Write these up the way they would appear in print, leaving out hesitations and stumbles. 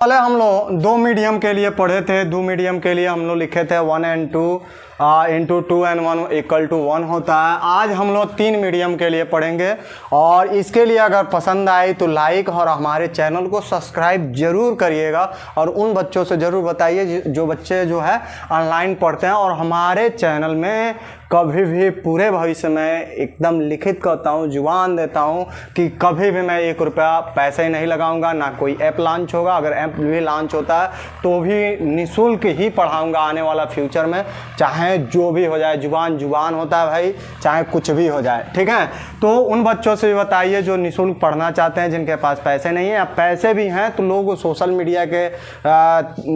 पहले हम लोग दो मीडियम के लिए पढ़े थे। दो मीडियम के लिए हम लोग लिखे थे 1 and 2 into 2 and 1 equal to 1 होता है। आज हम लोग तीन मीडियम के लिए पढ़ेंगे और इसके लिए अगर पसंद आए तो लाइक और हमारे चैनल को सब्सक्राइब जरूर करिएगा और उन बच्चों से ज़रूर बताइए जो बच्चे जो है ऑनलाइन पढ़ते हैं और हमारे चैनल में कभी भी पूरे भविष्य में एकदम लिखित करता हूँ, जुबान देता हूँ कि कभी भी मैं 1 रुपया पैसे नहीं लगाऊंगा, ना कोई ऐप लॉन्च होगा। अगर ऐप भी लॉन्च होता है तो भी निःशुल्क ही पढ़ाऊंगा आने वाला फ्यूचर में, चाहे जो भी हो जाए। जुबान होता है भाई, चाहे कुछ भी हो जाए, ठीक है। तो उन बच्चों से भी बताइए जो निःशुल्क पढ़ना चाहते हैं, जिनके पास पैसे नहीं है या पैसे भी हैं तो लोग सोशल मीडिया के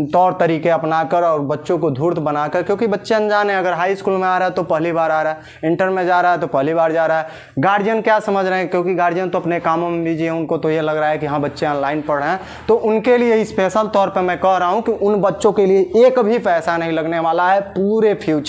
तौर तरीके अपनाकर और बच्चों को धूर्त बनाकर, क्योंकि बच्चे अनजान है। अगर हाई स्कूल में आ रहा है तो पहली बार आ रहा है, इंटर में जा रहा है तो पहली बार जा रहा है। गार्जियन क्या समझ रहे हैं, क्योंकि गार्जियन तो अपने कामों में बिजी है, उनको तो ये लग रहा है कि हाँ बच्चे ऑनलाइन पढ़ रहे हैं। तो उनके लिए स्पेशल तौर पे मैं कह रहा हूँ कि उन बच्चों के लिए एक भी पैसा नहीं लगने वाला है पूरे फ्यूचर।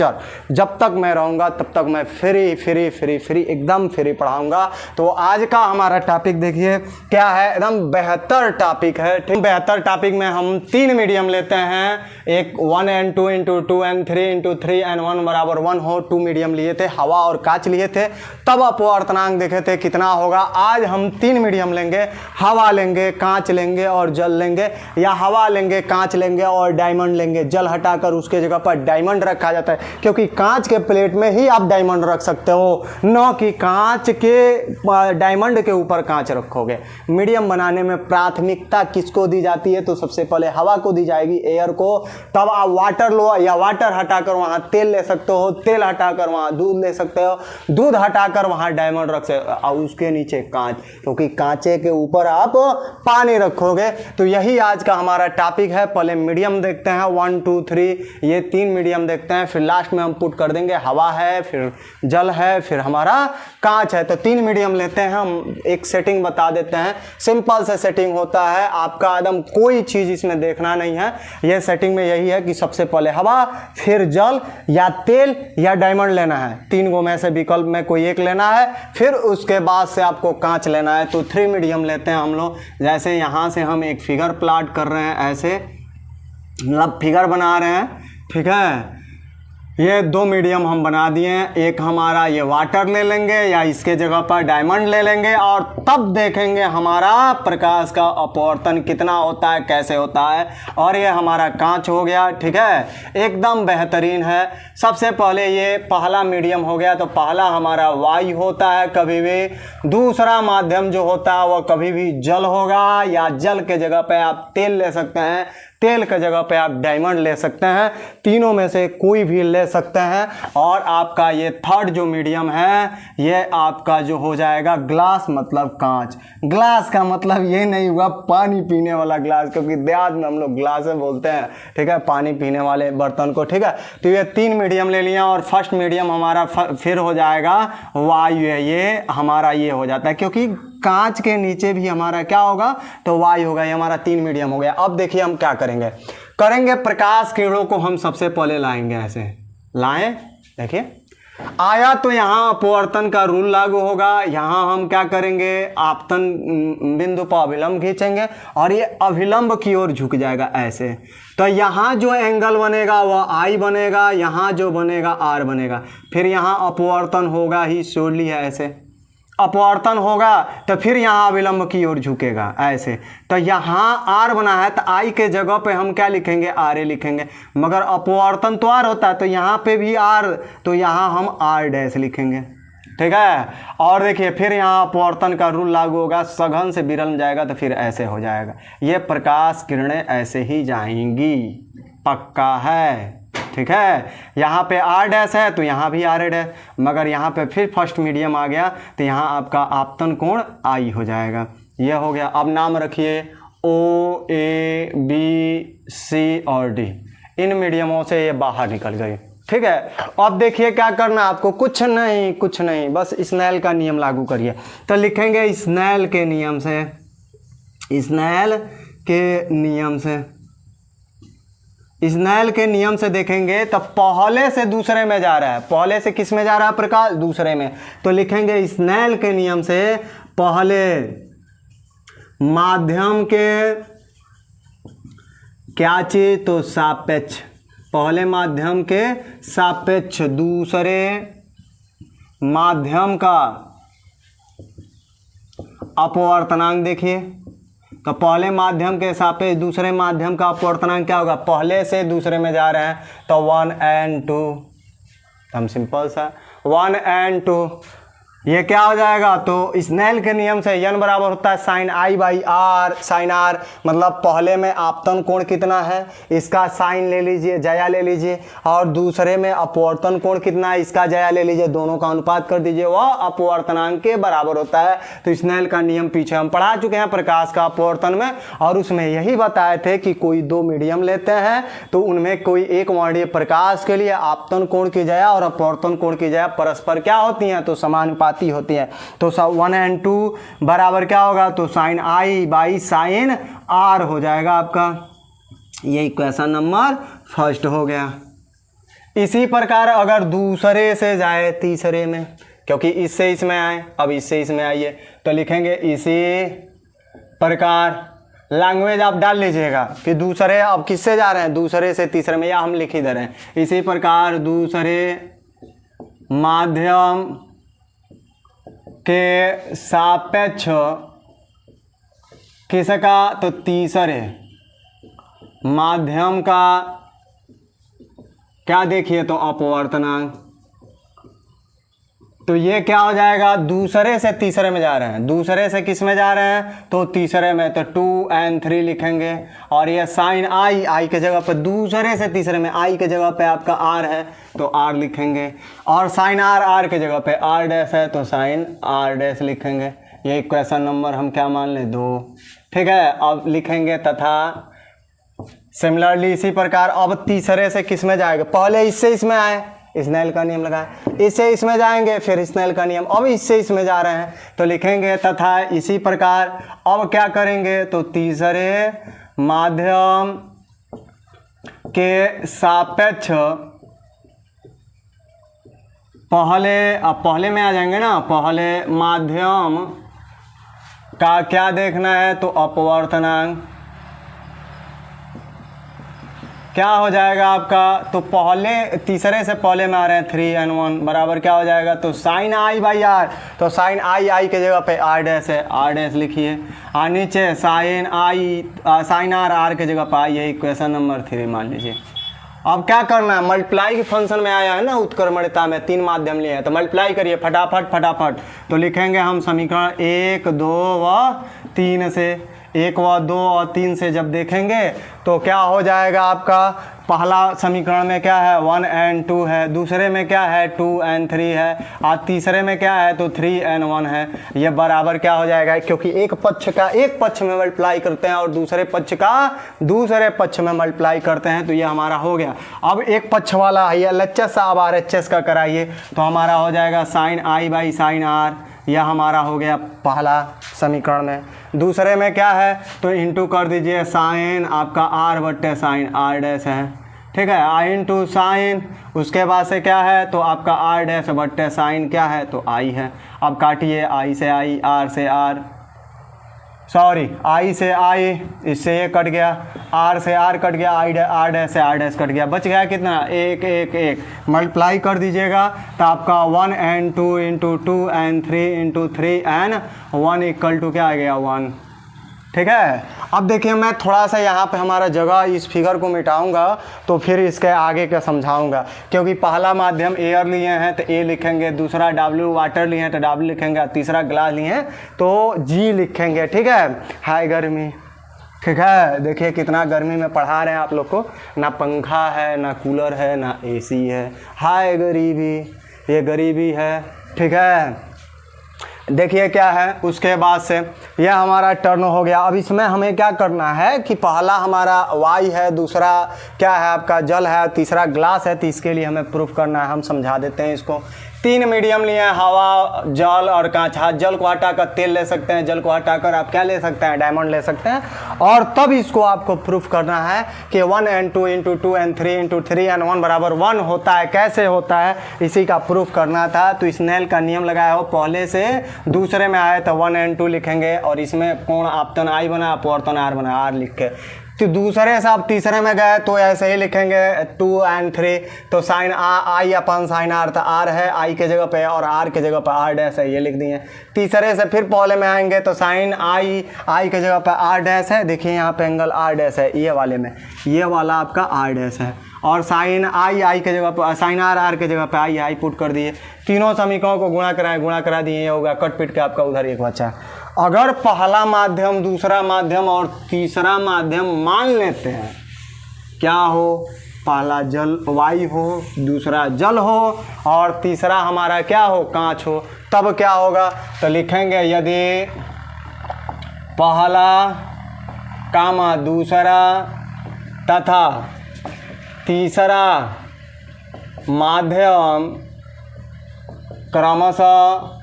जब तक मैं रहूँगा तब तक मैं फ्री एकदम फ्री पढ़ाऊँगा। तो आज का हमारा टॉपिक देखिए क्या है, एकदम बेहतर टॉपिक है, ठीक। बेहतर टॉपिक में हम तीन मीडियम लेते हैं, एक 1 and 2 into 2 and 3 into 3 and 1 बराबर 1 हो। 2 मीडियम लिए थे, हवा और कांच लिए थे, तब अपवर्तनांक देखे थे कितना होगा। आज हम 3 मीडियम लेंगे, हवा लेंगे, कांच लेंगे और जल लेंगे, या हवा लेंगे, कांच लेंगे और डायमंड लेंगे। जल हटाकर उसके जगह पर डायमंड रखा जाता है, क्योंकि कांच के प्लेट में ही आप डायमंड रख सकते हो, न कि कांच के डायमंड के ऊपर कांच रखोगे। मीडियम बनाने में प्राथमिकता किसको दी जाती है, तो सबसे पहले हवा को दी जाएगी, एयर को। तब आप वाटर लो, या वाटर हटाकर वहां तेल ले सकते हो, तेल हटाकर वहां दूध ले सकते हो, दूध हटाकर वहां डायमंड रख सकते हो, और उसके नीचे कांच, क्योंकि कांचे के ऊपर आप पानी रखोगे। तो यही आज का हमारा टॉपिक है। पहले मीडियम देखते हैं 1 2 3, ये 3 मीडियम देखते हैं, फिर लास्ट में हम पुट कर देंगे हवा है, फिर जल है, फिर हमारा कांच है। तो 3 मीडियम लेते हैं हम। एक सेटिंग बता देते हैं, सिंपल से सेटिंग होता है, आपका एकदम कोई चीज इसमें देखना नहीं है। यह सेटिंग में यही है कि सबसे पहले हवा, फिर जल या तेल या डायमंड लेना है। 3 गो में से विकल्प में कोई एक लेना है, फिर उसके बाद से आपको कांच लेना है। तो 3 मीडियम लेते हैं हम लोग। जैसे यहाँ से हम एक फिगर प्लॉट कर रहे हैं, ऐसे मतलब फिगर बना रहे हैं, ठीक है। ये 2 मीडियम हम बना दिए हैं। एक हमारा ये वाटर ले लेंगे या इसके जगह पर डायमंड ले लेंगे और तब देखेंगे हमारा प्रकाश का अपवर्तन कितना होता है, कैसे होता है। और ये हमारा कांच हो गया, ठीक है, एकदम बेहतरीन है। सबसे पहले ये पहला मीडियम हो गया, तो पहला हमारा वायु होता है कभी भी। दूसरा माध्यम जो होता है वह कभी भी जल होगा, या जल के जगह पे आप तेल ले सकते हैं, तेल के जगह पे आप डायमंड ले सकते हैं। तीनों में से कोई भी ले सकते हैं। और आपका ये थर्ड जो मीडियम है, ये आपका जो हो जाएगा ग्लास, मतलब कांच। ग्लास का मतलब ये नहीं हुआ पानी पीने वाला ग्लास, क्योंकि देहात में हम लोग ग्लास बोलते हैं, ठीक है, पानी पीने वाले बर्तन को, ठीक है। तो ये 3 मीडियम ले लिया और फर्स्ट मीडियम हमारा फिर हो जाएगा वायु है। ये हमारा ये हो जाता है, क्योंकि कांच के नीचे भी हमारा क्या होगा, तो वायु होगा। ये हमारा 3 मीडियम हो गया। अब देखिए हम क्या करेंगे प्रकाश किरणों को हम सबसे पहले लाएंगे, ऐसे लाएं, देखिए आया तो यहाँ अपवर्तन का रूल लागू होगा। यहाँ हम क्या करेंगे, आपतन बिंदु पर अभिलंब खींचेंगे और ये अभिलंब की ओर झुक जाएगा ऐसे। तो यहाँ जो एंगल बनेगा वह आई बनेगा, यहाँ जो बनेगा आर बनेगा। फिर यहाँ अपवर्तन होगा ही, सोली है ऐसे अपवर्तन होगा, तो फिर यहाँ अविलंब की ओर झुकेगा ऐसे। तो यहाँ आर बना है, तो आई के जगह पे हम क्या लिखेंगे, आर ए लिखेंगे। मगर अपवर्तन तो आर होता है, तो यहाँ पे भी आर, तो यहाँ हम आर डैश लिखेंगे, ठीक है। और देखिए फिर यहाँ अपवर्तन का रूल लागू होगा, सघन से विरल जाएगा तो फिर ऐसे हो जाएगा। ये प्रकाश किरणें ऐसे ही जाएंगी, पक्का है, ठीक है। यहाँ पे आर डैश है तो यहाँ भी आर डैश, मगर यहाँ पे फिर फर्स्ट मीडियम आ गया तो यहाँ आपका आपतन कोण आई हो जाएगा। ये हो गया। अब नाम रखिए ओ ए बी सी और डी। इन मीडियमों से ये बाहर निकल गई, ठीक है। अब देखिए क्या करना है आपको, कुछ नहीं, बस स्नेल का नियम लागू करिए। तो लिखेंगे स्नेल के नियम से, स्नेल के नियम से देखेंगे तो पहले से दूसरे में जा रहा है। पहले से किस में जा रहा है प्रकाश, दूसरे में। तो लिखेंगे स्नेल के नियम से पहले माध्यम के क्या चीज? तो सापेक्ष, पहले माध्यम के सापेक्ष दूसरे माध्यम का अपवर्तनांक। देखिए तो पहले माध्यम के सापेक्ष दूसरे माध्यम का अपवर्तनांक क्या होगा? पहले से दूसरे में जा रहे हैं तो 1 and 2, हम सिंपल सा 1 and 2, ये क्या हो जाएगा? तो स्नेल के नियम से n बराबर होता है sine i by r. Sine r मतलब पहले में आपतन कोण कितना है, इसका साइन ले लीजिए, जया ले लीजिए, और दूसरे में अपवर्तन कोण कितना है, इसका जया ले लीजिए, दोनों का अनुपात कर दीजिए, वह अपवर्तनांक के बराबर होता है। तो स्नेल का नियम पीछे हम पढ़ा चुके हैं प्रकाश का अपवर्तन में, और उसमें यही बताए थे कि कोई दो मीडियम लेते हैं तो उनमें कोई एक वर्णीय प्रकाश के लिए आपतन कोण की जया और अपवर्तन कोण की जया परस्पर क्या होती हैं? तो समानुपाती होती है। तो 1 and 2 बराबर क्या होगा? तो sine i by sine r हो जाएगा आपका। ये इक्वेशन नंबर फर्स्ट हो गया। इसी प्रकार अगर दूसरे से जाए तीसरे में, क्योंकि इससे इसमें आए, अब इससे इसमें आइए, तो लिखेंगे इसी प्रकार। लैंग्वेज आप डाल लीजिएगा कि दूसरे अब किससे जा रहे हैं? दूसरे से तीसरे में, या हम लिख ही दे रहे हैं। इसी प्रकार दूसरे माध्यम के सापेक्ष किसका? तो तीसरे माध्यम का क्या देखिए? तो अपवर्तनांक। तो ये क्या हो जाएगा? दूसरे से तीसरे में जा रहे हैं, दूसरे से किस में जा रहे हैं? तो तीसरे में, तो 2 and 3 लिखेंगे, और ये साइन आई, आई के जगह पे दूसरे से तीसरे में आई के जगह पे आपका आर है तो आर लिखेंगे, और साइन आर, आर के जगह पे आर डैश है तो साइन आर डैश लिखेंगे। ये इक्वेशन नंबर हम क्या मान लें? 2। ठीक है, अब लिखेंगे तथा सिमिलरली इसी प्रकार अब तीसरे से किस में जाएगा? पहले इससे इसमें आए, स्नेल का नियम लगाए, इससे इसमें जाएंगे, फिर स्नेल का नियम, अब इससे इसमें जा रहे हैं तो लिखेंगे तथा इसी प्रकार अब क्या करेंगे? तो तीसरे माध्यम के सापेक्ष पहले में आ जाएंगे ना, पहले माध्यम का क्या देखना है? तो अपवर्तनांक क्या हो जाएगा आपका? तो पहले तीसरे से पहले में आ रहे हैं 3 and 1 बराबर क्या हो जाएगा? तो साइन आई बाई आर, तो साइन आई, आई के जगह पे आर डैश है, आर डैश लिखिए, और नीचे sine i, sine r, r के जगह पे आई। ये इक्वेशन नंबर 3 मान लीजिए। अब क्या करना है? मल्टीप्लाई के फंक्शन में आया है ना उत्क्रमणिता में, 3 माध्यम लिए हैं तो मल्टीप्लाई करिए फटाफट फटाफट। तो लिखेंगे हम समीकरण 1, 2 व 3 से, 1 व 2 और 3 से जब देखेंगे तो क्या हो जाएगा आपका? पहला समीकरण में क्या है? 1 and 2 है, दूसरे में क्या है? 2 and 3 है, और तीसरे में क्या है? तो 3 and 1 है। ये बराबर क्या हो जाएगा? क्योंकि एक पक्ष का एक पक्ष में मल्टीप्लाई करते हैं और दूसरे पक्ष का दूसरे पक्ष में मल्टीप्लाई करते हैं, तो ये हमारा हो गया। अब एक पक्ष वाला है LHS साहब RHS का कराइए, तो हमारा हो जाएगा sine i by sine r. यह हमारा हो गया पहला समीकरण में। दूसरे में क्या है? तो इंटू कर दीजिए साइन आपका आर बट्टे साइन आर डैश है, ठीक है, आई इंटू साइन, उसके बाद से क्या है? तो आपका आर डैश बट्टे साइन क्या है? तो आई है। अब काटिए, आई से आई, आर से आर, सॉरी आई से आई, इससे ये कट गया, आर से आर कट गया, आर डैश से आर डैश कट गया, बच गया कितना? 1 1 1। मल्टीप्लाई कर दीजिएगा तो आपका 1 and 2 into 2 and 3 into 3 and 1 equal to क्या आ गया? 1। ठीक है, अब देखिए मैं थोड़ा सा यहाँ पे हमारा जगह इस फिगर को मिटाऊंगा तो फिर इसके आगे का समझाऊंगा, क्योंकि पहला माध्यम एयर लिए हैं तो ए लिखेंगे, दूसरा W वाटर लिए हैं तो W लिखेंगे, तीसरा ग्लास लिए हैं तो G लिखेंगे। ठीक है, हाय गर्मी, ठीक है, देखिए कितना गर्मी में पढ़ा रहे हैं आप लोग को, ना पंखा है, ना कूलर है, ना AC है, हाय गरीबी, ये गरीबी है। ठीक है, देखिए क्या है, उसके बाद से यह हमारा टर्न हो गया। अब इसमें हमें क्या करना है कि पहला हमारा वाई है, दूसरा क्या है आपका जल है, तीसरा ग्लास है, तो इसके लिए हमें प्रूफ करना है। हम समझा देते हैं इसको। 3 मीडियम लिए हैं, हवा, जल और कांच। जल को हटाकर तेल ले सकते हैं, जल को हटाकर आप क्या ले सकते हैं? डायमंड ले सकते हैं। और तब इसको आपको प्रूफ करना है कि 1 and 2 into 2 and 3 into 3 and 1 बराबर 1 होता है। कैसे होता है इसी का प्रूफ करना था। तो स्नेल का नियम लगाया हो, पहले से दूसरे में आए तो 1 and 2 लिखेंगे, और इसमें कोण आपतन आई बना, अपवर्तन आर बना, आर लिख के तो दूसरे से आप तीसरे में गए तो ऐसे ही लिखेंगे 2 और 3, तो साइन आई अपन साइन आर था, आर है आई के जगह पे और आर के जगह पे आर डैश है, ये लिख दिए। तीसरे से फिर पहले में आएंगे तो साइन आई के जगह पे आर डैश है, देखिए यहाँ पे एंगल आर डैश है, ये वाले में ये वाला आपका आर डैश है, और साइन आई के जगह पर साइन आर के जगह पे आई पुट कर दिए। तीनों समीकरणों को गुणा करा दिए, ये होगा कट पिट के आपका उधर एक बचा। अगर पहला माध्यम, दूसरा माध्यम और तीसरा माध्यम मान लेते हैं, क्या हो, पहला जल वायु हो, दूसरा जल हो और तीसरा हमारा क्या हो, कांच हो, तब क्या होगा, तो लिखेंगे यदि पहला कामा दूसरा तथा तीसरा माध्यम क्रमशः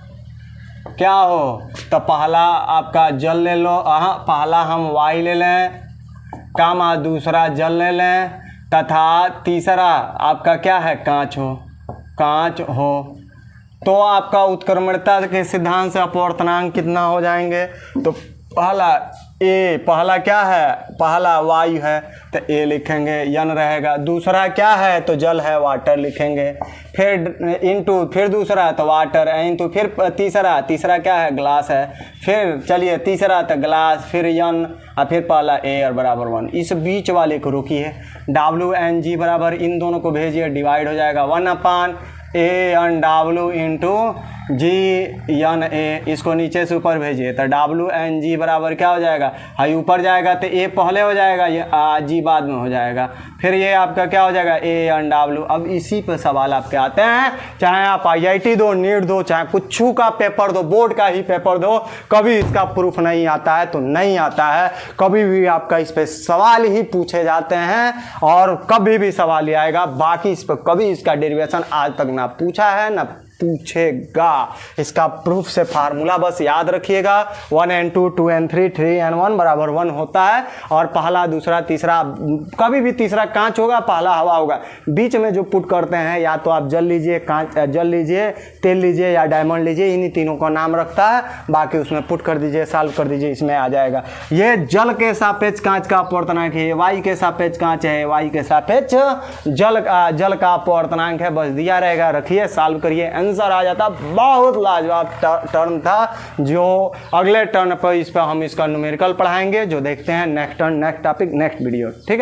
क्या हो, तो पहला आपका जल ले लो, पहला हम वायु ले लें, कामा दूसरा जल ले लें, तथा तीसरा आपका क्या है, कांच हो, तो आपका उत्क्रमणिकता के सिद्धांत से अपवर्तनांक कितना हो जाएंगे, तो पहला क्या है, पहला वायु है तो ए लिखेंगे, यन रहेगा। दूसरा क्या है, तो जल है, वाटर लिखेंगे। फिर इंटू फिर दूसरा तो वाटर, इंटू फिर तीसरा क्या है, ग्लास है। फिर चलिए तीसरा तो ग्लास, फिर यन और फिर पहला ए और बराबर 1। इस बीच वाले को रोकिए, WNG बराबर इन दोनों को भेजिए, डिवाइड हो जाएगा 1/A/W इंटू GNA, इसको नीचे से ऊपर भेजिए तो WNG बराबर क्या हो जाएगा, हाई ऊपर जाएगा तो A पहले हो जाएगा, ये G बाद में हो जाएगा, फिर ये आपका क्या हो जाएगा A/W। अब इसी पे सवाल आपके आते हैं, चाहे आप IIT दो, नीट दो, चाहे कुछ का पेपर दो, बोर्ड का ही पेपर दो, कभी इसका प्रूफ नहीं आता है तो नहीं आता है, कभी भी आपका इस पे सवाल ही पूछे जाते हैं और कभी भी सवाल ही आएगा। बाकी इस पर कभी इसका डेरिवेशन आज तक ना पूछा है ना पूछेगा। इसका प्रूफ से फार्मूला बस याद रखिएगा, 1 and 2, 2 and 3, 3 and 1 बराबर 1 होता है, और पहला दूसरा तीसरा, कभी भी तीसरा कांच होगा, पहला हवा होगा। बीच में जो पुट करते हैं, या तो आप जल लीजिए, जल लीजिए, तेल लीजिए या डायमंड लीजिए, इन्हीं तीनों का नाम रखता है, बाकी उसमें पुट कर दीजिए, सॉल्व कर दीजिए, इसमें आ जाएगा। ये जल के सापेक्ष कांच का अपवर्तनांक है, वायु के सापेक्ष कांच है, वायु के सापेक्ष जल का अपवर्तनांक है, बस दिया रहेगा, रखिए, सॉल्व करिए, आंसर आ जाता। बहुत लाजवाब टर्म था, जो अगले टर्न पर इस पर हम इसका न्यूमेरिकल पढ़ाएंगे, जो देखते हैं next turn, next topic, next video, ठीक है।